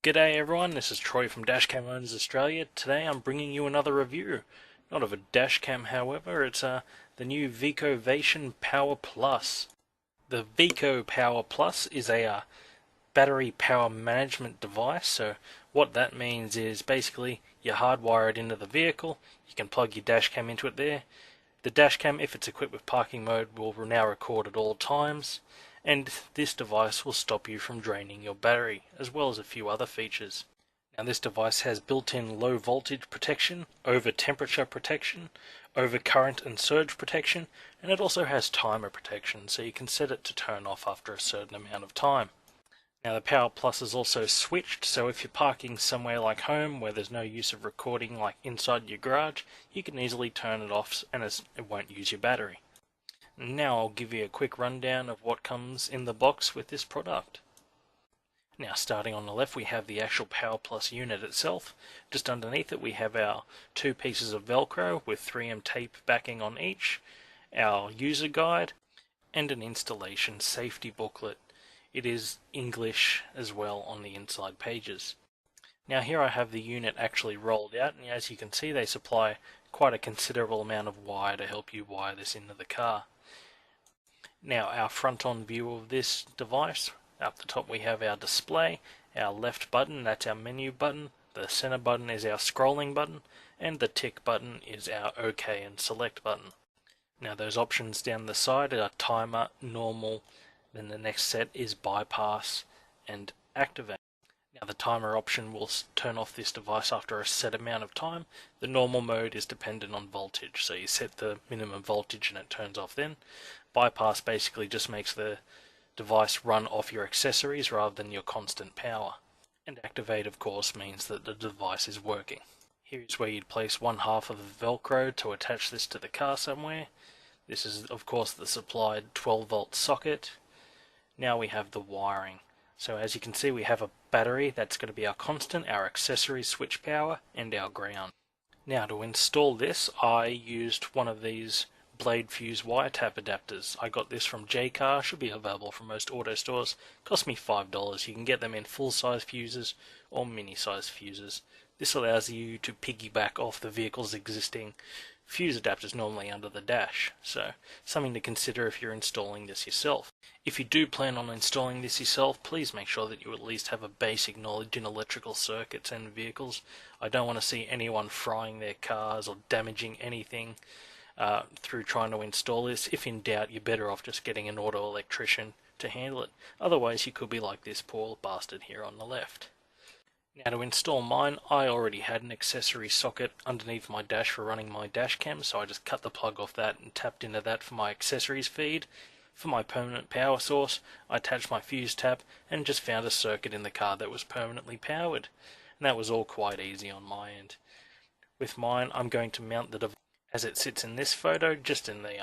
G'day everyone, this is Troy from Dashcam Owners Australia. Today I'm bringing you another review. Not of a dashcam, however, it's the new Vico Vation Power Plus. The Vico Power Plus is a battery power management device, so what that means is basically you hardwire it into the vehicle, you can plug your dashcam into it there. The dashcam, if it's equipped with parking mode, will now record at all times, and this device will stop you from draining your battery, as well as a few other features. Now this device has built-in low voltage protection, over temperature protection, over current and surge protection, and it also has timer protection, so you can set it to turn off after a certain amount of time. Now the Power Plus is also switched, so if you're parking somewhere like home where there's no use of recording like inside your garage, you can easily turn it off and it won't use your battery. Now I'll give you a quick rundown of what comes in the box with this product. Now starting on the left we have the actual Power Plus unit itself. Just underneath it we have our two pieces of Velcro with 3M tape backing on each, our user guide, and an installation safety booklet. It is English as well on the inside pages. Now here I have the unit actually rolled out, and as you can see they supply quite a considerable amount of wire to help you wire this into the car. Now our front-on view of this device, up the top we have our display, our left button, that's our menu button, the center button is our scrolling button, and the tick button is our OK and select button. Now those options down the side are timer, normal, then the next set is bypass and activate. Now the timer option will turn off this device after a set amount of time. The normal mode is dependent on voltage, so you set the minimum voltage and it turns off then. Bypass basically just makes the device run off your accessories rather than your constant power. And activate of course means that the device is working. Here's where you'd place one half of the Velcro to attach this to the car somewhere. This is of course the supplied 12 volt socket. Now we have the wiring. So as you can see we have a battery, that's going to be our constant, our accessory switch power, and our ground. Now to install this I used one of these blade fuse wire tap adapters. I got this from J-Car, should be available from most auto stores. Cost me $5. You can get them in full size fuses or mini size fuses. This allows you to piggyback off the vehicle's existing fuse adapters normally under the dash, so something to consider if you're installing this yourself. If you do plan on installing this yourself, please make sure that you at least have a basic knowledge in electrical circuits and vehicles. I don't want to see anyone frying their cars or damaging anything through trying to install this. If in doubt, you're better off just getting an auto electrician to handle it. Otherwise you could be like this poor bastard here on the left. Now to install mine, I already had an accessory socket underneath my dash for running my dash cam, so I just cut the plug off that and tapped into that for my accessories feed. For my permanent power source, I attached my fuse tap and just found a circuit in the car that was permanently powered. And that was all quite easy on my end. With mine, I'm going to mount the device as it sits in this photo, just in the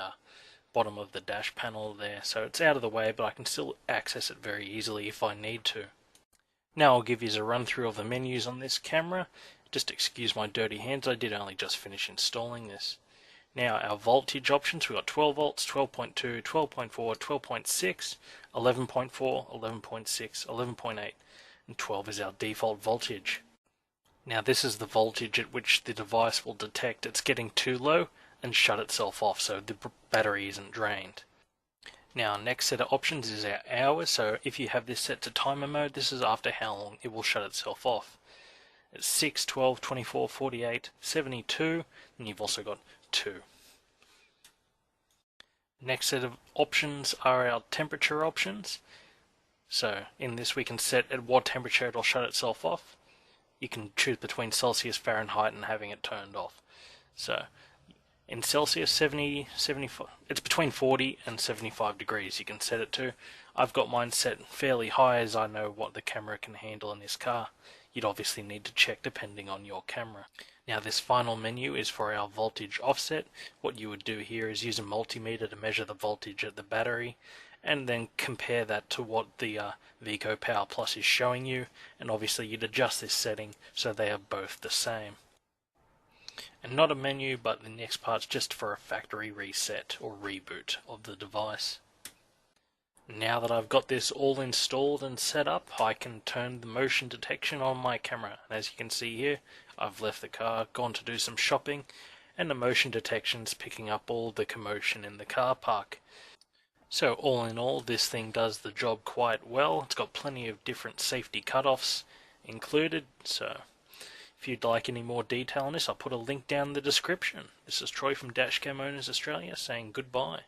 bottom of the dash panel there, so it's out of the way, but I can still access it very easily if I need to. Now I'll give you a run through of the menus on this camera. Just excuse my dirty hands, I did only just finish installing this. Now our voltage options, we've got 12 volts, 12.2, 12.4, 12.6, 11.4, 11.6, 11.8, and 12 is our default voltage. Now this is the voltage at which the device will detect it's getting too low and shut itself off so the battery isn't drained. Now next set of options is our hours, so if you have this set to timer mode, this is after how long it will shut itself off. It's 6, 12, 24, 48, 72, and you've also got 2. Next set of options are our temperature options. So in this we can set at what temperature it will shut itself off. You can choose between Celsius, Fahrenheit, and having it turned off. So in Celsius, 75, it's between 40 and 75 degrees you can set it to. I've got mine set fairly high as I know what the camera can handle in this car. You'd obviously need to check depending on your camera. Now this final menu is for our voltage offset. What you would do here is use a multimeter to measure the voltage at the battery and then compare that to what the Vico Power Plus is showing you, and obviously you'd adjust this setting so they are both the same. And not a menu, but the next part's just for a factory reset or reboot of the device. Now that I've got this all installed and set up, I can turn the motion detection on my camera. And as you can see here, I've left the car, gone to do some shopping, and the motion detection's picking up all the commotion in the car park. So all in all, this thing does the job quite well. It's got plenty of different safety cutoffs included, so if you'd like any more detail on this, I'll put a link down in the description. This is Troy from Dashcam Owners Australia saying goodbye.